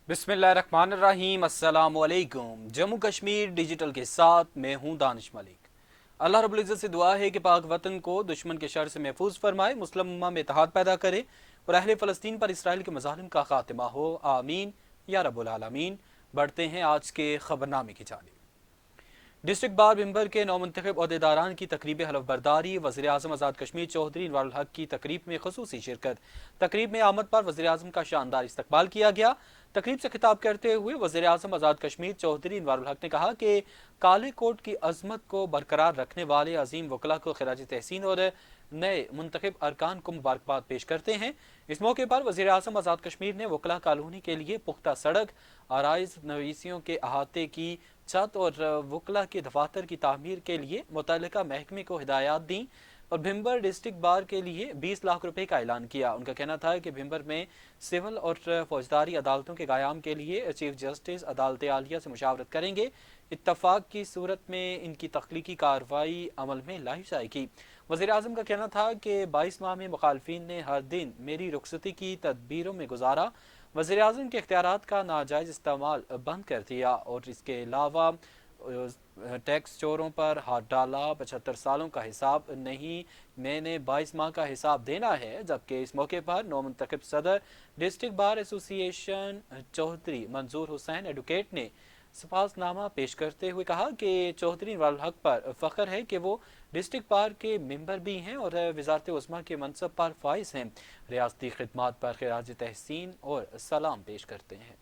बिस्मिल्लाहिर्रहमानिर्रहीम। अस्सलामुअलैकुम। जम्मू कश्मीर डिजिटल के साथ मैं हूं दानिश मलिक। अल्लाह रब्बुल इज़्ज़त से दुआ है कि पाक वतन को दुश्मन के शर से महफूज फरमाए, मुस्लिम उम्मा में इत्तेहाद पैदा करे और अहले फ़लस्तीन पर इसराइल के मज़ालिम का खात्मा हो, आमीन या रब्बुल आलमीन। बढ़ते हैं आज के खबरनामे की जानिब। डिस्ट्रिक्ट बार मेंबर के नौमुंतखब अहदेदारान की तकरीब हलफ बरदारी। वज़ीर आज़म आज़ाद कश्मीर चौधरी इनवारुल हक की तकरीब में खसूसी शिरकत। तकरीब में आमद पर वज़ीर आज़म का शानदार इस्तकबाल किया गया। तकरीब से खिताब करते हुए वज़ीर आज़म आज़ाद कश्मीर चौधरी इनवारुल हक ने कहा कि काले कोट की अजमत को बरकरार रखने वाले अजीम वकला को खिराज तहसीन और नए मुंतखब अरकान को मुबारकबाद पेश करते हैं। इस मौके पर वज़ीर आज़म आज़ाद कश्मीर ने वकला कॉलोनी के लिए पुख्ता सड़क, आराइज नवीसियों के अहाते की छत और वकला के दफातर की तामीर के लिए मुतल्लिका महकमे को हिदायत दी और भिम्बर डिस्ट्रिक्ट बार के लिए 20 लाख रुपए का ऐलान किया। उनका कहना था कि भिम्बर में सिविल और फौजदारी अदालतों के क़याम के लिए चीफ जस्टिस अदालत आलिया से मुशावरत करेंगे। इत्तफाक की सूरत में इनकी तख्लीकी कार्रवाई अमल में लाई जाएगी। वज़ीर आज़म का कहना था कि 22 माह में मुखालफिन ने हर दिन मेरी रुखसती की तदबीरों में गुजारा। वज़ीर आज़म के इख्तियारात का नाजायज़ इस्तेमाल बंद कर दिया और इसके अलावा टैक्स चोरों पर हाथ डाला। 75 सालों का हिसाब नहीं, मैंने 22 माह का हिसाब देना है। जबकि इस मौके पर नौमुंतखब सदर डिस्ट्रिक्ट बार एसोसिएशन चौधरी मंजूर हुसैन एडवोकेट ने सफासनामा पेश करते हुए कहा कि चौधरी इनवारुल हक पर फ़ख्र है कि वो डिस्ट्रिक्ट बार के मेंबर भी हैं और वज़ारत उस्मा के मनसब पर फाइज हैं। रियासती खिदमात पर खिराज तहसीन और सलाम पेश करते हैं।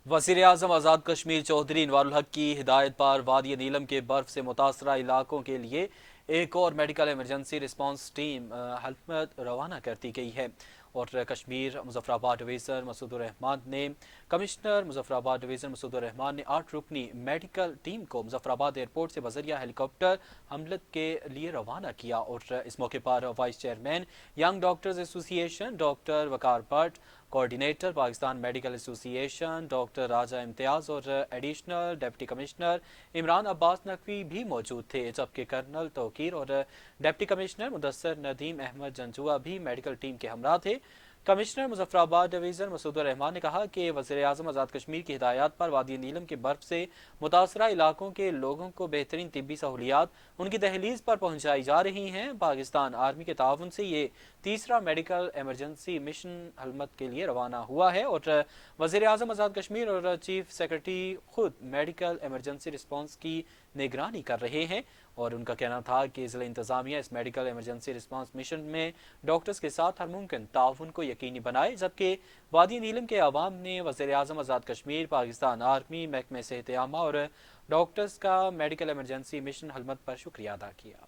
वज़ीर आज़म आज़ाद कश्मीर चौधरी इनवारुल हक की हिदायत पर वादी नीलम के बर्फ से मुतासरा इलाकों के लिए एक और मेडिकल इमरजेंसी रिस्पांस टीम हलमत रवाना कर दी गई है और कश्मीर मुजफ्फराबाद डिवीज़न मसूदुर रहमान ने कमिश्नर मुजफ्फराबाद डिवीज़न मसूदुर रहमान ने 8 रुकनी मेडिकल टीम को मुजफ्फराबाद एयरपोर्ट से बजरिया हेलीकॉप्टर हमलत के लिए रवाना किया और इस मौके पर vice chairman young doctors association doctor Waqar Bhatt, coordinator Pakistan medical association doctor Raja Imtiaz और additional deputy commissioner Imran Abbas Naqvi भी मौजूद थे। जबकि कर्नल तौकीर और डिप्टी कमिश्नर मुदस्सर नदीम अहमद जंजुआ भी मेडिकल टीम के हमरा थे। कमिश्नर मुजफ्फराबाद डिवीज़न मसूदुर रहमान ने कहा कि वज़ीर आज़म आज़ाद कश्मीर की हिदायत पर वादी नीलम के बर्फ से मुतासरा इलाकों के लोगों को बेहतरीन तिब्बी सहूलियात उनकी दहलीज पर पहुँचाई जा रही हैं। पाकिस्तान आर्मी के ताउन से ये तीसरा मेडिकल एमरजेंसी मिशन हलमत के लिए रवाना हुआ है और वज़ीर आज़म आज़ाद कश्मीर और चीफ सेक्रेटरी खुद मेडिकल एमरजेंसी रिस्पांस की निगरानी कर रहे हैं और उनका कहना था कि ज़िला इंतज़ामिया इस मेडिकल एमरजेंसी रिस्पांस मिशन में डॉक्टर्स के साथ हर मुमकिन ताउन को यकीनी बनाए। जबकि वादी नीलम के अवाम ने वज़ीर आज़म आज़ाद कश्मीर, पाकिस्तान आर्मी, महकमे सेहत आमा और डॉक्टर्स का मेडिकल एमरजेंसी मिशन हलमत पर शुक्रिया अदा किया।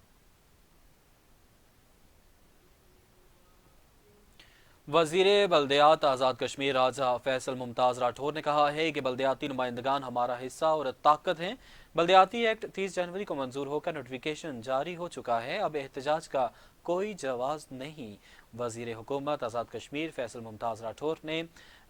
वज़ीर बल्दियात आज़ाद कश्मीर राजा फैसल मुमताज़ राठौर ने कहा है कि बल्दियाती नुमाइंदगान हमारा हिस्सा और ताकत हैं। बल्दियाती एक्ट 30 जनवरी को मंजूर होकर नोटिफिकेशन जारी हो चुका है, अब एहतजाज का कोई जवाब नहीं। वज़ीर हुकूमत आज़ाद कश्मीर फैसल मुमताज़ राठौर ने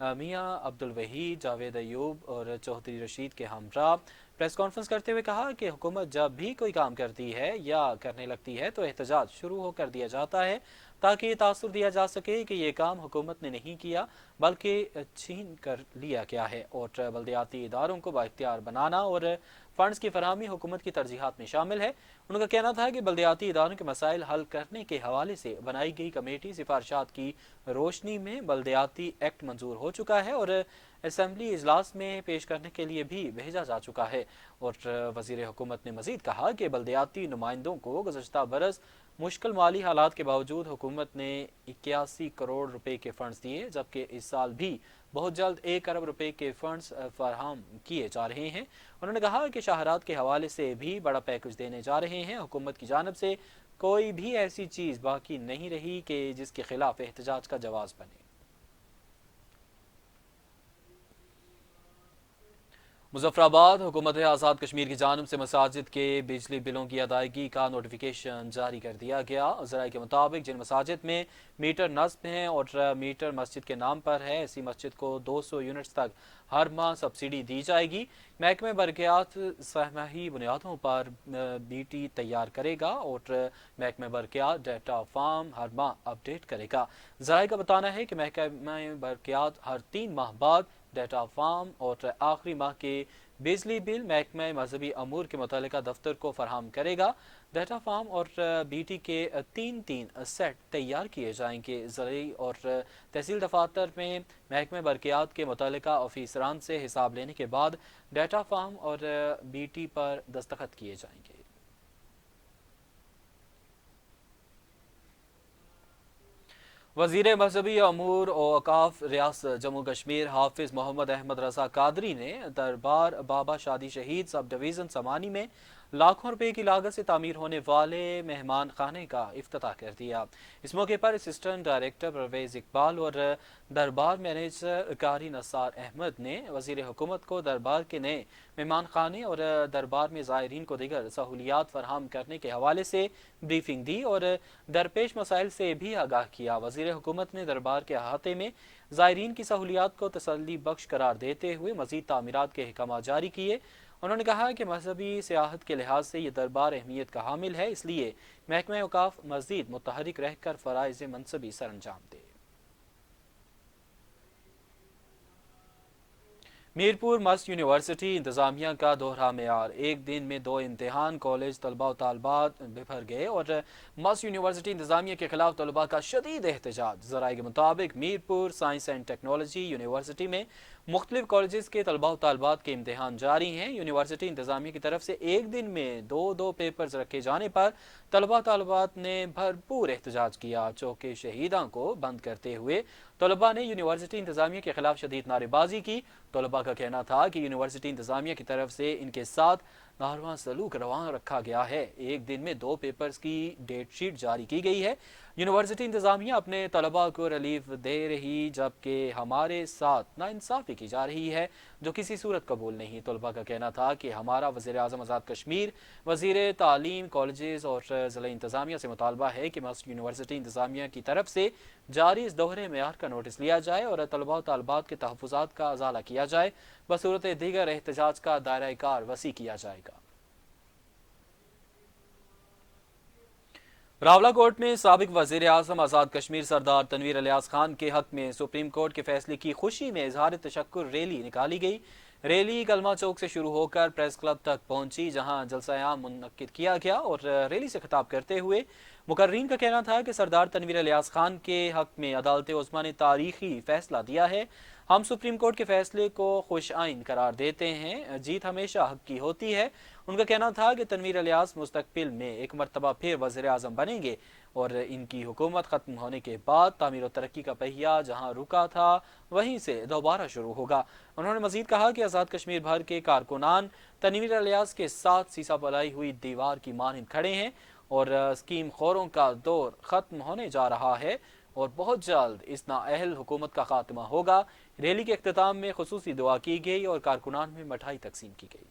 मियाँ अब्दुल वहीद, जावेद अयूब और चौधरी रशीद के हमरा प्रेस कॉन्फ्रेंस करते हुए कहा कि हुकूमत जब भी कोई काम करती है या करने लगती है तो एहतजाज शुरू होकर दिया जाता है ताकि तासुर दिया जा सके कि ये काम हुकूमत ने नहीं किया बल्कि छीन कर लिया गया है और बल्दियाती इदारों को बाइख्तियार बनाना और फंड्स की फराहमी हुकूमत की तरजीहात में शामिल है। उनका कहना था कि बल्दियाती इदारों के मसाइल हल करने के हवाले से बनाई गई कमेटी सिफारशात की रोशनी में बल्दियाती एक्ट मंजूर हो चुका है और असम्बली इजलास में पेश करने के लिए भी भेजा जा चुका है। और वज़ीर हुकूमत ने मजीद कहा कि बल्दियाती नुमाइंदों को गुज़श्ता बरस मुश्किल माली हालात के बावजूद हुकूमत ने 81 करोड़ रुपए के फंड्स दिए, जबकि इस साल भी बहुत जल्द 1 अरब रुपए के फंड्स फराहम किए जा रहे हैं। उन्होंने कहा कि शहरात के हवाले से भी बड़ा पैकेज देने जा रहे हैं। हुकूमत की जानिब से कोई भी ऐसी चीज़ बाकी नहीं रही कि जिसके खिलाफ एहतजाज का जवाब बने। मुजफ्फराबाद हुकूमत आज़ाद कश्मीर की जानब से मसाजिद के बिजली बिलों की अदायगी का नोटिफिकेशन जारी कर दिया गया। ज़राए के मुताबिक जिन मसाजिद में मीटर नस्ब हैं और मीटर मस्जिद के नाम पर है, ऐसी मस्जिद को 200 यूनिट्स तक हर माह सब्सिडी दी जाएगी। महकमे बरक़ियात सहमाही बुनियादों पर BT तैयार करेगा और महकमे बरक़ियात डेटा फार्म हर माह अपडेट करेगा। ज़राए का बताना है कि महकमे बरक़ियात हर 3 माह बाद डेटा फार्म और आखिरी माह के बिजली बिल महकमा मजहबी अमूर के मुतल्लिका दफ्तर को फराहम करेगा। डेटा फार्म और BT के 3 सेट तैयार किए जाएंगे। ज़राई और तहसील दफातर में महकमे बरक़ियात के मुतल्लिका ऑफिसरान से हिसाब लेने के बाद डेटा फार्म और BT पर दस्तखत किए जाएंगे। वज़ीर मजहबी अमूर और औकाफ रियासत जम्मू कश्मीर हाफिज़ मोहम्मद अहमद रज़ा कादरी ने दरबार बाबा शादी शहीद सब डिवीज़न समानी में लाखों रुपए की लागत से तामीर होने वाले मेहमान खाने का इफ्तिताह कर दिया। इस मौके पर असिस्टेंट डायरेक्टर परवेज़ इकबाल और दरबार मैनेजर कारी नसार अहमद ने वज़ीर हुकूमत को दरबार के नए मेहमान खाने और दरबार में ज़ायरीन को दीगर सहूलियात फराहम करने के हवाले से ब्रीफिंग दी और दरपेश मसाइल से भी आगाह किया। वज़ीर हुकूमत ने दरबार के अहाते में ज़ायरीन की सहूलियात को तसल्ली बख्श करार देते हुए मज़ीद तामीरात के अहकाम जारी किए। उन्होंने कहा कि मजहबी सियाहत के लिहाज से ये दरबार अहमियत का हामिल है, इसलिए महकमा औकाफ मज़ीद मुतहरिक रहकर फ़राइज़ मनसबी सर अंजाम दे। मीरपुर मस्त यूनिवर्सिटी इंतज़ामिया का दोहरा मेयार, एक दिन में 2 इम्तिहान, कॉलेज तलबा व तालबात बिफर गए और मस्त यूनिवर्सिटी इंतज़ामिया के खिलाफ तलबा का शदीद एहतजाज। ज़राए के मुताबिक Mirpur science and technology university में मुख्तलिफ कॉलेज के तलबा व तालबात के इम्तिहान जारी हैं। यूनिवर्सिटी इंतज़ामिया की तरफ से एक दिन में 2 पेपर्स रखे जाने पर तलबा तालबात ने भरपूर एहतजाज किया। चौके शहीदां को बंद करते हुए तलबा ने यूनिवर्सिटी इंतज़ामिया के खिलाफ शदीद नारेबाजी की। तलबा का कहना था कि यूनिवर्सिटी इंतज़ामिया की तरफ से इनके साथ नारवा सलूक रवा रखा गया है। एक दिन में 2 पेपर्स की डेट शीट जारी की गई है। यूनिवर्सिटी इंतज़ामिया अपने तलबा को रिलीफ दे रही, जबकि हमारे साथ नाइंसाफ़ी की जा रही है, जो किसी सूरत कबूल नहीं। तलबा का कहना था कि हमारा वज़ीर आज़म आज़ाद कश्मीर, वज़ीर तालीम, कॉलेजेस और ज़िला इंतज़ामिया से मुतालबा है कि मस्त यूनिवर्सिटी इंतज़ामिया की तरफ से जारी इस दोहरे मेयार का नोटिस लिया जाए और तलबा व तालबात के तहफ़्फ़ुज़ात का अज़ाला किया जाए। बसूरत दीगर एहतजाज का दायरा कार वसी किया जाएगा। रावलाकोट में साबिक वज़ीर आज़म आज़ाद कश्मीर सरदार तनवीर इलियास खान के हक में सुप्रीम कोर्ट के फैसले की खुशी में इजहार तशक्कुर रैली निकाली गई। रैली कलमा चौक से शुरू होकर प्रेस क्लब तक पहुंची, जहां जलसा-ए-आम मुनक्किद किया गया और रैली से खिताब करते हुए मुकर्रीन का कहना था कि सरदार तनवीर इलियास खान के हक में अदालत उस्मा ने तारीखी फैसला दिया है। हम सुप्रीम कोर्ट के फैसले को खुश आइन करार देते हैं, जीत हमेशा हक की होती है। उनका कहना था कि तनवीर इलियास मुस्तकबिल में एक मरतबा फिर वज़ीर आज़म बनेंगे और इनकी हुकूमत ख़त्म होने के बाद तामीर और तरक्की का पहिया जहां रुका था वहीं से दोबारा शुरू होगा। उन्होंने मजीद कहा कि आज़ाद कश्मीर भर के कारकुनान तनवीर इलियास के साथ सीसा पलाई हुई दीवार की मानंद खड़े हैं और स्कीम खोरों का दौर ख़त्म होने जा रहा है और बहुत जल्द इस नाअहल हुकूमत का खात्मा होगा। रैली के इख्तिताम में खुसूसी दुआ की गई और कारकुनान में मिठाई तकसीम की गई।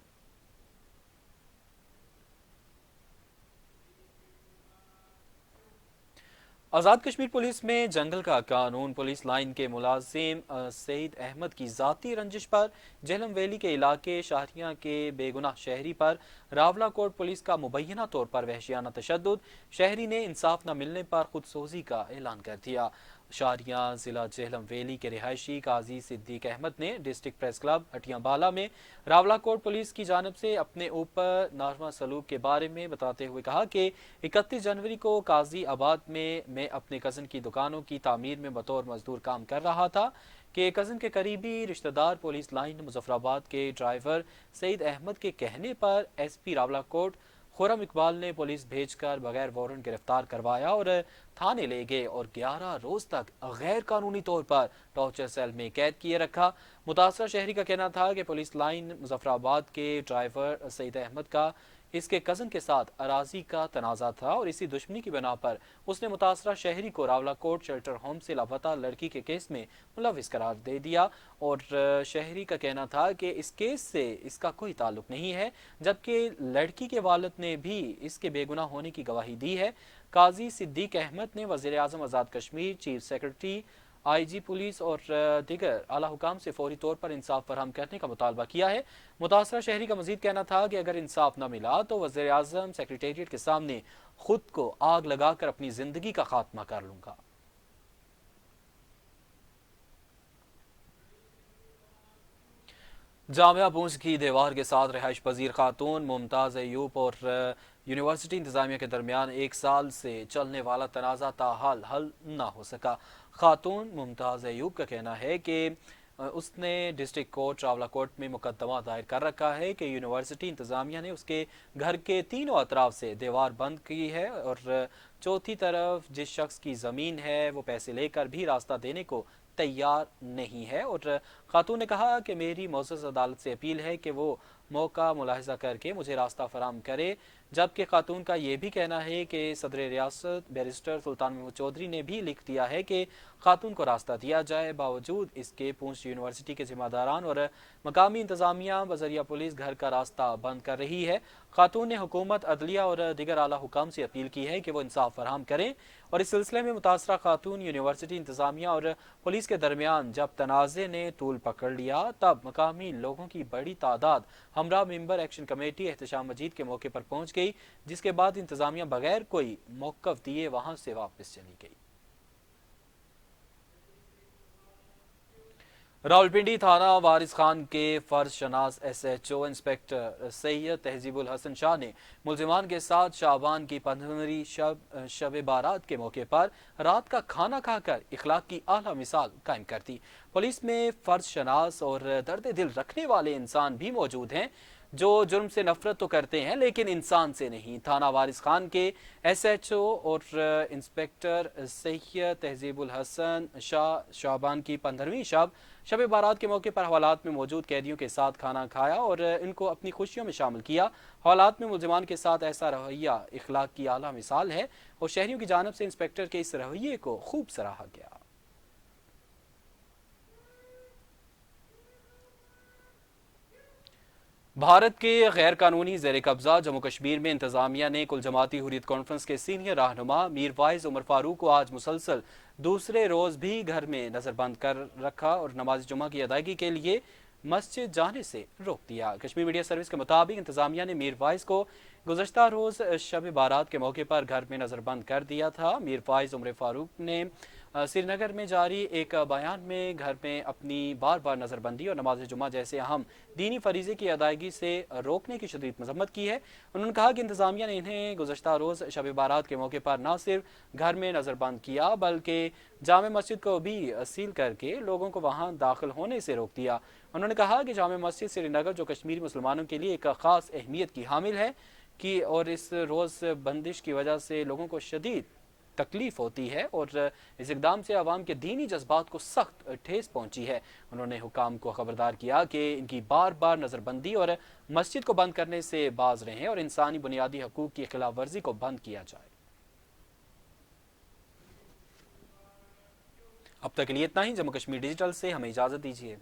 आज़ाद कश्मीर पुलिस में जंगल का कानून, पुलिस लाइन के मुलाजिम सईद अहमद की ज़ाती रंजिश पर झेलम वैली के इलाके शाहरियाँ के बेगुनाह शहरी पर रावलाकोट पुलिस का मुबैना तौर पर वहशियाना तशद्दुद, शहरी ने इंसाफ न मिलने पर खुदसोजी का ऐलान कर दिया। शाहरियाँ ज़िला झेलम वैली के रिहायशी काजी सिद्दीक अहमद ने डिस्ट्रिक्ट प्रेस क्लब हटियाबाला में रावलाकोट पुलिस की जानब से अपने ऊपर नारमा सलूक के बारे में बताते हुए कहा कि 31 जनवरी को काजी आबाद में मैं अपने कज़न की दुकानों की तामीर में बतौर मजदूर काम कर रहा था कि कज़न के करीबी रिश्तेदार पुलिस लाइन मुजफ्फराबाद के ड्राइवर सईद अहमद के कहने पर SP रावलाकोट खुरम इकबाल ने पुलिस भेजकर बगैर वारंट गिरफ्तार करवाया और थाने ले गए और 11 रोज तक गैर कानूनी तौर पर टॉर्चर सेल में कैद किए रखा। मुतासर शहरी का कहना था कि पुलिस लाइन मुजफ्फराबाद के ड्राइवर सईद अहमद का اس کے کزن کے ساتھ اراضی کا تنازع تھا اور اسی دشمنی کی بنا پر اس نے متاثرہ شہری کو راولاکوٹ شیلٹر ہوم سے لاپتہ لڑکی کے کیس میں ملوث قرار دے دیا اور شہری کا کہنا تھا کہ اس کیس سے اس کا کوئی تعلق نہیں ہے، جبکہ لڑکی کے والد نے بھی اس کے بے گناہ ہونے کی گواہی دی ہے۔ قاضی صدیق احمد نے وزیر اعظم آزاد کشمیر، چیف سیکرٹری، آئی جی پولیس اور دیگر اعلیٰ حکام سے فوری طور پر انصاف فراہم کرنے کا مطالبہ کیا ہے۔ متاثرہ شہری کا مزید کہنا تھا کہ اگر انصاف نہ ملا تو وزیر اعظم سیکریٹریٹ کے سامنے خود کو آگ لگا کر اپنی زندگی کا خاتمہ کر لوں گا۔ جامعہ پونچھ کی دیوار کے ساتھ رہائش پذیر خاتون ممتاز ایوب اور یونیورسٹی انتظامیہ کے درمیان ایک سال سے چلنے والا تنازع تاحال حل نہ ہو سکا۔ خاتون ممتاز ایوب کا کہنا ہے کہ اس نے ڈسٹرکٹ کورٹ راولاکوٹ میں مقدمہ دائر کر رکھا ہے کہ یونیورسٹی انتظامیہ نے اس کے گھر کے تینوں اطراف سے دیوار بند کی ہے اور چوتھی طرف جس شخص کی زمین ہے وہ پیسے لے کر بھی راستہ دینے کو تیار نہیں ہے، اور خاتون نے کہا کہ میری معزز عدالت سے اپیل ہے کہ وہ موقع ملاحظہ کر کے مجھے راستہ فراہم کرے، جبکہ خاتون کا یہ بھی کہنا ہے کہ صدر ریاست بیرسٹر سلطان محمود چودھری نے بھی لکھ دیا ہے کہ خاتون کو راستہ دیا جائے۔ باوجود اس کے پونچھ یونیورسٹی کے ذمہ داران اور مقامی انتظامیہ بذریعہ پولیس گھر کا راستہ بند کر رہی ہے۔ خاتون نے حکومت، عدلیہ اور دیگر اعلیٰ حکام سے اپیل کی ہے کہ وہ انصاف فراہم کریں اور اس سلسلے میں متاثرہ خاتون، یونیورسٹی انتظامیہ اور پولیس کے درمیان جب تنازع نے طول پکڑ لیا تب مقامی لوگوں کی بڑی تعداد ہمراہ ممبر ایکشن کمیٹی احتشام مجید کے موقع پر پہنچ گئی، جس کے بعد انتظامیہ بغیر کوئی موقف دیے وہاں سے واپس چلی گئی۔ راولپنڈی تھانہ وارث خان کے فرض شناس ایس ایچ او انسپیکٹر سید تہذیب الحسن شاہ نے ملزمان کے ساتھ شعبان کی 15ویں شب بارات کے موقع پر رات کا کھانا کھا کر اخلاق کی اعلیٰ مثال قائم کر دی۔ پولیس میں فرض شناس اور درد دل رکھنے والے انسان بھی موجود ہیں جو جرم سے نفرت تو کرتے ہیں لیکن انسان سے نہیں۔ تھانہ وارث خان کے ایس ایچ او اور انسپیکٹر سید تہذیب الحسن شاہ شعبان کی 15ویں شب بارات کے موقع پر حوالات میں موجود قیدیوں کے ساتھ کھانا کھایا اور ان کو اپنی خوشیوں میں شامل کیا۔ حوالات میں ملزمان کے ساتھ ایسا رویہ اخلاق کی اعلیٰ مثال ہے اور شہریوں کی جانب سے انسپیکٹر کے اس رویے کو خوب سراہا گیا۔ بھارت کے غیر قانونی زیر قبضہ جموں کشمیر میں انتظامیہ نے کل جماعتی حریت کانفرنس کے سینئر رہنما میر وائز عمر فاروق کو آج مسلسل دوسرے روز بھی گھر میں نظر بند کر رکھا اور نماز جمعہ کی ادائیگی کے لیے مسجد جانے سے روک دیا۔ کشمیر میڈیا سروس کے مطابق انتظامیہ نے میر وائز کو گزشتہ روز شب بارات کے موقع پر گھر میں نظر بند کر دیا تھا۔ میر وائز عمر فاروق نے سری نگر میں جاری ایک بیان میں گھر میں اپنی بار بار نظر بندی اور نماز جمعہ جیسے اہم دینی فریضے کی ادائیگی سے روکنے کی شدید مذمت کی ہے۔ انہوں نے کہا کہ انتظامیہ نے انہیں گزشتہ روز شب بارات کے موقع پر نہ صرف گھر میں نظر بند کیا بلکہ جامع مسجد کو بھی سیل کر کے لوگوں کو وہاں داخل ہونے سے روک دیا۔ انہوں نے کہا کہ جامع مسجد سری نگر جو کشمیری مسلمانوں کے لیے ایک خاص اہمیت کی حامل ہے اور اس روز بندش کی وجہ سے لوگوں کو شدید تکلیف ہوتی ہے اور اس اقدام سے عوام کے دینی جذبات کو سخت ٹھیس پہنچی ہے۔ انہوں نے حکام کو خبردار کیا کہ ان کی بار بار نظر بندی اور مسجد کو بند کرنے سے باز رہیں اور انسانی بنیادی حقوق کی خلاف ورزی کو بند کیا جائے۔ اب تک کے لیے اتنا ہی۔ جموں کشمیر ڈیجیٹل سے ہمیں اجازت دیجیے۔